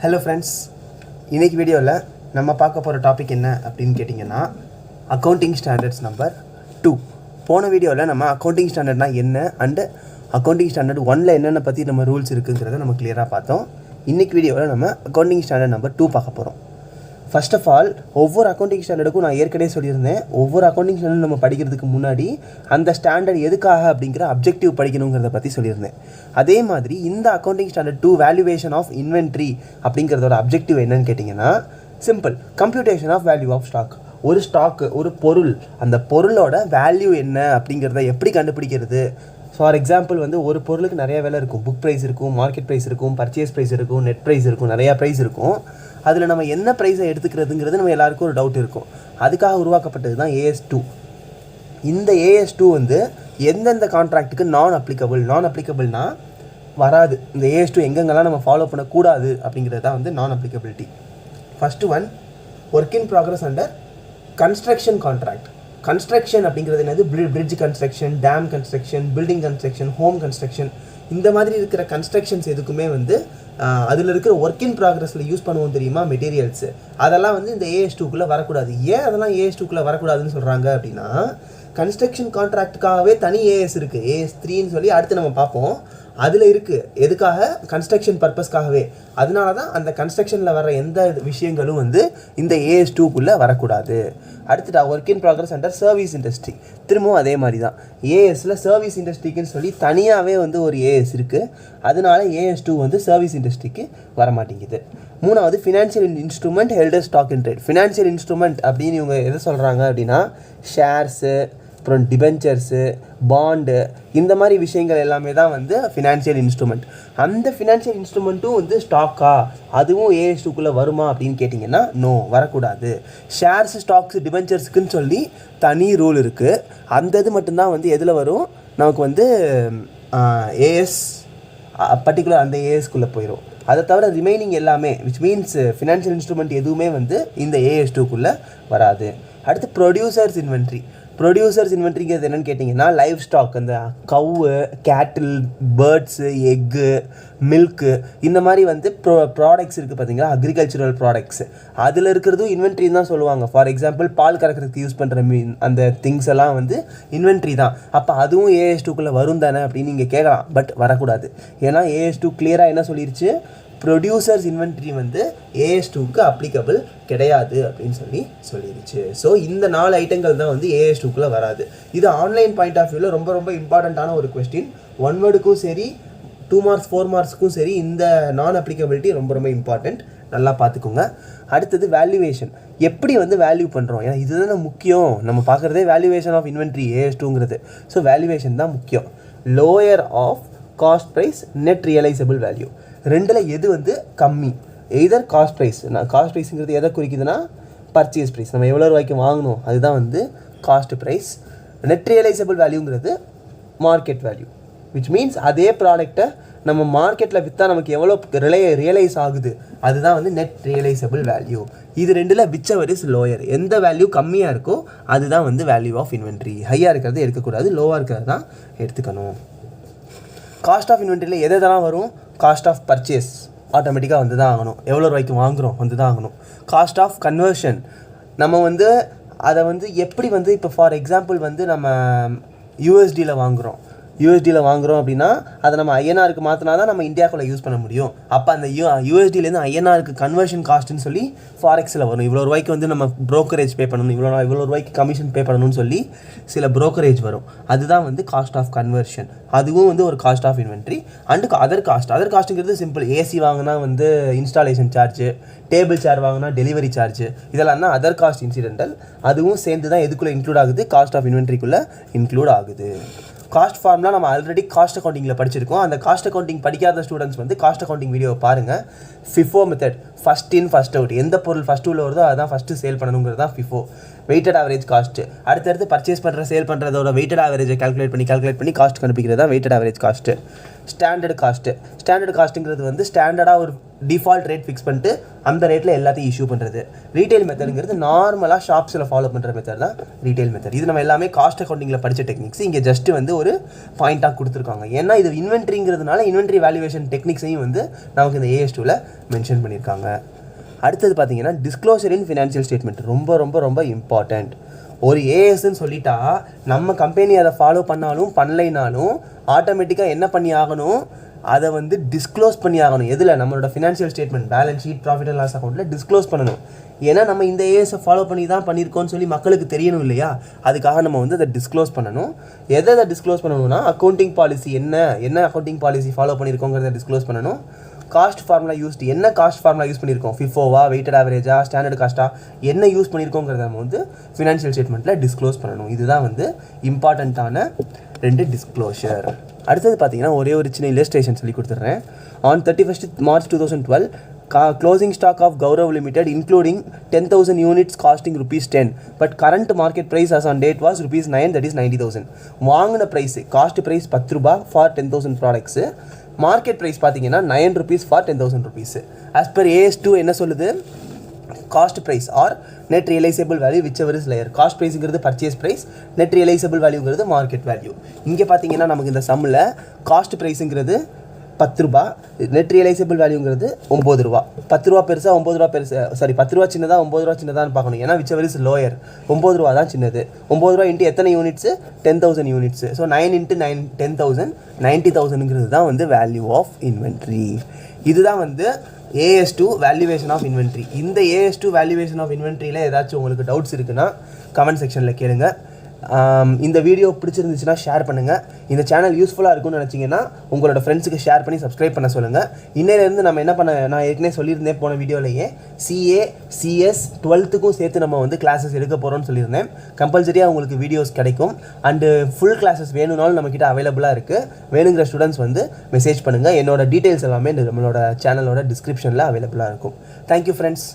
Hello friends, இன்னைக்கு வீடியோவில் நம்ம பார்க்க போகிற டாபிக் என்ன அப்படின்னு கேட்டிங்கன்னா அக்கௌண்டிங் ஸ்டாண்டர்ட்ஸ் நம்பர் 2. போன வீடியோவில் நம்ம அக்கௌண்டிங் ஸ்டாண்டர்ட்னா என்ன அண்டு அக்கௌண்டிங் ஸ்டாண்டர்ட் 1ல் என்னென்ன பற்றி நம்ம ரூல்ஸ் இருக்குங்கிறத நம்ம கிளியராக பார்த்தோம். இன்றைக்கி வீடியோவில் நம்ம அக்கௌண்டிங் ஸ்டாண்டர்ட் நம்பர் 2 பார்க்க போகிறோம். ஃபர்ஸ்ட் ஆஃப் ஆல் ஒவ்வொரு அக்கௌண்டிங் ஸ்டாண்டர்டுக்கும் நான் ஏற்கனவே சொல்லியிருந்தேன், ஒவ்வொரு அக்கௌண்டிங் ஸ்டாண்டர்ட் நம்ம படிக்கிறதுக்கு முன்னாடி அந்த ஸ்டாண்டர்ட் எதுக்காக அப்படிங்கிற அப்ஜெக்டிவ் படிக்கணுங்கிறத பற்றி சொல்லியிருந்தேன். அதே மாதிரி இந்த accounting standard 2 valuation of inventory அப்படிங்கிறதோட அப்ஜெக்டிவ் என்னன்னு கேட்டிங்கன்னா simple, computation of value of stock. ஒரு ஸ்டாக்கு, ஒரு பொருள், அந்த பொருளோட வேல்யூ என்ன அப்படிங்கிறத எப்படி கண்டுபிடிக்கிறது. ஃபார் எக்ஸாம்பிள் ஒரு பொருளுக்கு நிறையா விலை இருக்கும். புக் ப்ரைஸ் இருக்கும், மார்க்கெட் ப்ரைஸ் இருக்கும், பர்ச்சேஸ் ப்ரைஸ் இருக்கும், நெட் ப்ரைஸ் இருக்கும், நிறையா ப்ரைஸ் இருக்கும். அதில் நம்ம என்ன ப்ரைஸை எடுத்துக்கிறதுங்கிறது நம்ம எல்லாருக்கும் ஒரு டவுட் இருக்கும். அதுக்காக உருவாக்கப்பட்டது தான் AS-2. இந்த AS-2 எந்தெந்த கான்ட்ராக்ட்டுக்கு நான் அப்ளிகபிள்னா வராது. இந்த AS-2 எங்கெங்கெல்லாம் நம்ம ஃபாலோ பண்ணக்கூடாது அப்படிங்கிறது தான் நான் applicability. First one, work in progress under construction contract. Construction அப்படிங்கிறது என்னது? Bridge construction, dam construction, building construction, home construction, இந்த மாதிரி இருக்கிற கன்ஸ்ட்ரக்ஷன்ஸ் எதுக்குமே அதில் இருக்கிற ஒர்க் இன் ப்ராக்ரஸில் யூஸ் பண்ணுவோம் தெரியுமா, மெட்டீரியல்ஸு, அதெல்லாம் இந்த AS-2க்குள்ளே வரக்கூடாது. ஏன் அதெல்லாம் AS-2க்குள்ளே வரக்கூடாதுன்னு சொல்கிறாங்க அப்படின்னா, கன்ஸ்ட்ரக்ஷன் கான்ட்ராக்டுக்காகவே தனி AS இருக்குது, AS-3ன்னு சொல்லி அடுத்து நம்ம பார்ப்போம். அதில் இருக்குது எதுக்காக? கன்ஸ்ட்ரக்ஷன் பர்பஸ்க்காகவே. அதனால தான் அந்த கன்ஸ்ட்ரக்ஷனில் வர எந்த விஷயங்களும் இந்த AS-2க்குள்ளே வரக்கூடாது. அடுத்துட்டா work in progress under service industry. திரும்பவும் அதே மாதிரி தான், ASல சர்வீஸ் இண்டஸ்ட்ரிக்குன்னு சொல்லி தனியாகவே ஒரு AS இருக்குது. அதனால AS-2 சர்வீஸ் இண்டஸ்ட்ரிக்கு வரமாட்டேங்குது. மூணாவது, financial instrument holder stock in trade. Financial instrument அப்படின்னு இவங்க எதை சொல்கிறாங்க அப்படின்னா, ஷேர்ஸு, அப்புறம் டிபென்ச்சர்ஸு, பாண்டு, இந்த மாதிரி விஷயங்கள் எல்லாமே தான் ஃபினான்ஷியல் இன்ஸ்ட்ருமெண்ட். அந்த ஃபினான்ஷியல் இன்ஸ்ட்ருமெண்ட்டும் ஸ்டாக்கா, அதுவும் AS-2க்குள்ளே வருமா அப்படின்னு கேட்டிங்கன்னா நோ, வரக்கூடாது. ஷேர்ஸ், ஸ்டாக்ஸ், டிபென்ச்சர்ஸுக்குன்னு சொல்லி தனி ரூல் இருக்குது. அந்த இது மட்டும்தான் எதில் வரும், நமக்கு AS பர்டிகுலர் அந்த AS-க்குள்ளே போயிடும். அதை தவிர ரிமைனிங் எல்லாமே, விச் மீன்ஸ் ஃபினான்ஷியல் இன்ஸ்ட்ருமெண்ட் எதுவுமே இந்த AS-2க்குள்ளே வராது. அடுத்து ப்ரொடியூசர்ஸ் இன்வென்ட்ரி. ப்ரொடியூசர்ஸ் இன்வென்ட்ரிங்கிறது என்னென்னு கேட்டிங்கன்னா, லைவ் ஸ்டாக், அந்த கவு, கேட்டில், பேர்ட்ஸு, எக்கு, மில்க்கு, இந்த மாதிரி ப்ராடக்ட்ஸ் இருக்குது பார்த்தீங்களா, அக்ரிகல்ச்சுரல் ப்ராடக்ட்ஸ், அதில் இருக்கிறதும் இன்வென்ட்ரின்னு தான் சொல்லுவாங்க. ஃபார் எக்ஸாம்பிள் பால் கறக்கிறதுக்கு யூஸ் பண்ணுற அந்த திங்ஸ் எல்லாம் இன்வென்ட்ரி தான். அப்போ அதுவும் AS-2க்குள்ளே வரும் தானே அப்படின்னு நீங்கள் கேட்கலாம். பட் வரக்கூடாது. ஏன்னா AS-2 கிளியராக என்ன சொல்லிருச்சு, ப்ரொடியூசர்ஸ் இன்வென்ட்ரி AS-2க்கு அப்ளிகபிள் கிடையாது அப்படின்னு சொல்லிடுச்சு. ஸோ இந்த 4 ஐட்டங்கள் தான் AS-2க்குள்ளே வராது. இது ஆன்லைன் பாயிண்ட் ஆஃப் வியூவில் ரொம்ப ரொம்ப இம்பார்ட்டண்ட்டான ஒரு கொஸ்டின். 1 வேர்டுக்கும் சரி, 2 மார்க்ஸ் 4 மார்க்ஸுக்கும் சரி, இந்த நான் அப்ளிகபிலிட்டி ரொம்ப ரொம்ப இம்பார்ட்டண்ட். நல்லா பார்த்துக்கோங்க. அடுத்தது வேல்யூவேஷன். எப்படி வேல்யூ பண்ணுறோம், ஏன்னா இதுதான் முக்கியம். நம்ம பார்க்குறதே வேல்யூவேஷன் ஆஃப் இன்வென்ட்ரி AS-2ங்கிறது. ஸோ வேல்யூவேஷன் தான் முக்கியம். Lower of cost price, net realisable value, ரெண்டில் எது கம்மி? Either cost price. காஸ்ட் ப்ரைஸுங்கிறது எதை குறிக்குதுன்னா, பர்ச்சேஸ் ப்ரைஸ், நம்ம எவ்வளோ ரூபாய்க்கு வாங்கணும் அதுதான் காஸ்ட் ப்ரைஸ். நெட் ரியலைசபிள் வேல்யூங்கிறது மார்க்கெட் வேல்யூ, விச் மீன்ஸ் அதே ப்ராடக்டை நம்ம மார்க்கெட்டில் விற்றா நமக்கு எவ்வளோ ரியலைஸ் ஆகுது, அதுதான் நெட் ரியலைசபிள் வேல்யூ. இது ரெண்டில் விச் எவர் இஸ் லோயர், எந்த வேல்யூ கம்மியாக இருக்கோ அதுதான் வேல்யூ ஆஃப் இன்வென்ட்ரி. ஹையாக இருக்கிறது எடுக்கக்கூடாது, லோவாக இருக்கிறது தான் எடுத்துக்கணும். காஸ்ட் ஆஃப் இன்வென்ட்ரியில் எதெல்லாம் வரும்? காஸ்ட் ஆஃப் பர்ச்சேஸ் ஆட்டோமேட்டிக்காக தான் ஆகணும், எவ்வளோ ரூபாய்க்கு வாங்குகிறோம் தான் ஆகணும். காஸ்ட் ஆஃப் கன்வர்ஷன், நம்ம அதை எப்படி இப்போ ஃபார் எக்ஸாம்பிள் நம்ம USDயில் வாங்குகிறோம் அப்படின்னா, அதை நம்ம INRக்கு மாற்றினா தான் நம்ம இந்தியாவுக்குள்ளே யூஸ் பண்ண முடியும். அப்போ அந்த USDலேருந்து INRக்கு கன்வர்ஷன் காஸ்ட்டுன்னு சொல்லி ஃபாரெக்ஸில் வரும். இவ்வளோ ரூபாய்க்கு நம்ம ப்ரோக்கரேஜ் பே பண்ணணும், இவ்வளோ ரூபாய்க்கு கமிஷன் பே பண்ணணும்னு சொல்லி சில ப்ரோக்கரேஜ் வரும். அதுதான் காஸ்ட் ஆஃப் கன்வர்ஷன். அதுவும் ஒரு cost of inventory. And other காஸ்ட்டுங்கிறது சிம்பிள். AC வாங்கினா இன்ஸ்டாலேஷன் சார்ஜு, டேபிள் சேர் வாங்கினா டெலிவரி சார்ஜு, இதெல்லாம் தான் அதர் காஸ்ட் இன்சிடென்டல். அதுவும் சேர்ந்து தான் எதுக்குள்ளே இன்க்ளூட் ஆகுது, காஸ்ட் ஆஃப் இன்வென்ட்ரிக்குள்ளே இன்க்ளூட் ஆகுது. காஸ்ட் ஃபார்ம்லாம் நம்ம ஆல்ரெடி காஸ்ட் அக்கௌண்டிங்கில் படிச்சிருக்கோம். அந்த காஸ்ட் அக்கௌண்டிங் படிக்காத ஸ்டூடெண்ட்ஸ் காஸ்ட் அக்கௌண்டிங் வீடியோவை பாருங்கள். FIFO method, first in first out, எந்த பொருள் ஃபஸ்ட்டு உள்ள வருதோ அதான் ஃபஸ்ட்டு சேல் பண்ணணுங்கிறது தான் FIFO. வெயிட்டட் ஆவரேஜ் காஸ்ட்டு, அடுத்தடுத்து பர்ச்சேஸ் பண்ணுற சேல் பண்ணுறதோட வெயிட்டட் ஆவரேஜை கால்குலேட் பண்ணி காஸ்ட் கண்டுபிடிக்கிறது தான் வெயிட்டட் ஆவரேஜ் காஸ்ட்டு. ஸ்டாண்டர்ட் காஸ்ட்டுங்கிறது வந்து ஸ்டாண்டர்டாக ஒரு டிஃபால்ட் ரேட் ஃபிக்ஸ் பண்ணிட்டு அந்த ரேட்டில் எல்லாத்தையும் இஷ்யூ பண்ணுறது. ரீட்டைல் மெத்தடுங்கிறது நார்மலாக ஷாப்ஸில் ஃபாலோ பண்ணுற மெத்தட் தான் ரீட்டைல் மெத்தட். இது நம்ம எல்லாமே காஸ்ட் அக்கௌண்டிங்கில் படித்த டெக்னிக்ஸ் இங்கே ஜஸ்ட் வந்து ஒரு பாயிண்ட்டாக கொடுத்துருக்காங்க. ஏன்னா இது இன்வென்ட்ரிங்கிறதுனால இன்வென்ட்ரி வேல்யூவேஷன் டெக்னிக்ஸையும் வந்து நமக்கு இந்த AS-2ல மென்ஷன் பண்ணியிருக்காங்க. அடுத்தது பார்த்தீங்கன்னா டிஸ்க்ளோசர் இன் ஃபினான்ஷியல் ஸ்டேட்மெண்ட் ரொம்ப ரொம்ப ரொம்ப இம்பார்ட்டண்ட். ஒரு ஏஎஸ்ன்னு சொல்லிட்டா நம்ம கம்பெனி அதை ஃபாலோ பண்ணாலும் பண்ணலைனாலும் ஆட்டோமேட்டிக்காக என்ன பண்ணி ஆகணும், அதை வந்து டிஸ்க்ளோஸ் பண்ணி ஆகணும். எதில்? நம்மளோட financial statement, balance sheet, profit and loss அக்கௌண்ட்டில் டிஸ்க்ளோஸ் பண்ணணும். ஏன்னா நம்ம இந்த ஏஎஸை ஃபாலோ பண்ணி தான் பண்ணியிருக்கோம்னு சொல்லி மக்களுக்கு தெரியணும் இல்லையா? அதுக்காக நம்ம வந்து அதை டிஸ்க்ளோஸ் பண்ணணும். எதை டிஸ்க்ளோஸ் பண்ணணும்னா அக்கௌண்டிங் பாலிசி என்ன அக்கௌண்டிங் பாலிசி ஃபாலோ பண்ணியிருக்கோங்கிறத டிஸ்க்ளோஸ் பண்ணணும். காஸ்ட் ஃபார்முலா என்ன காஸ்ட் ஃபார்முலா யூஸ் பண்ணியிருக்கோம், ஃபிஃபோவா, வெயிட்டட் ஆவரேஜா, ஸ்டாண்டர்ட் காஸ்ட்டா, என்ன யூஸ் பண்ணியிருக்கோங்கிறத நம்ம வந்து ஃபினான்ஷியல் ஸ்டேட்மெண்ட்டில் டிஸ்க்ளோஸ் பண்ணணும். இதுதான் வந்து இம்பார்ட்டண்ட்டான 2 டிஸ்க்ளோஷர். அடுத்தது பார்த்தீங்கன்னா ஒரே ஒரு சின்ன இல்லஸ்ட்ரேஷன் சொல்லி கொடுத்துட்றேன். On 31st March 2012 closing stock of Gaurav Limited including 10,000 units costing ₹10, but current market price as on date was ₹9, that is 90,000. வாங்கின price cost price ₹10 for 10,000 products. Market price பார்த்தீங்கன்னா ₹9 for 10,000 rupees. As per AS-2 என்ன சொல்லுது? Cost price or net realisable value whichever is lower. Cost ப்ரைஸுங்கிறது purchase price, net realisable வேல்யூங்கிறது market value. இங்கே பார்த்தீங்கன்னா நமக்கு இந்த சம்மில் காஸ்ட் ப்ரைஸுங்கிறது ₹10, நெட் ரியலைசபிள் வேல்யூங்கிறது ₹9. ₹10 பெருசா ₹9 பெருசா, சாரி ₹10 சின்னதா ₹9 சின்னதான்னு பார்க்கணும். ஏன்னா விச் எவர் இஸ் லோயர், ₹9 தான் சின்னது. ₹9 இன்ட்டு எத்தனை யூனிட்ஸு? 10,000 யூனிட்ஸு. ஸோ 9 × 9 10,000, 90,000ங்கிறது தான் வந்து வேல்யூ ஆஃப் இன்வென்ட்ரி. இதுதான் வந்து AS-2 வேல்யூவேஷன் ஆஃப் இன்வென்ட்ரி. இந்த AS-2 வேல்யூவேஷன் ஆஃப் இன்வென்ட்ரியில் ஏதாச்சும் உங்களுக்கு டவுட்ஸ் இருக்குன்னா கமெண்ட் செக்ஷனில் கேளுங்க. இந்த வீடியோ பிடிச்சிருந்துச்சுன்னா ஷேர் பண்ணுங்கள். இந்த சேனல் யூஸ்ஃபுல்லாக இருக்கும்னு நினச்சிங்கன்னா உங்களோட ஃப்ரெண்ட்ஸுக்கு ஷேர் பண்ணி சப்ஸ்கிரைப் பண்ண சொல்லுங்கள். இன்னையிலேருந்து நம்ம என்ன பண்ண, நான் ஏற்கனவே சொல்லியிருந்தேன் போன வீடியோலையே, CA CS 12க்கும் சேர்த்து நம்ம வந்து கிளாஸஸ் எடுக்க போகிறோம்னு சொல்லியிருந்தேன். கம்பல்சரியாக உங்களுக்கு வீடியோஸ் கிடைக்கும். அண்டு ஃபுல் கிளாஸஸ் வேணும்னாலும் நம்மக்கிட்ட அவைலபிளாக இருக்குது. வேணுங்கிற ஸ்டூடெண்ட்ஸ் வந்து மெசேஜ் பண்ணுங்கள். என்னோட டீட்டெயில்ஸ் எல்லாமே நம்மளோட சேனலோட டிஸ்கிரிப்ஷனில் அவைலபிளாக இருக்கும். Thank you friends.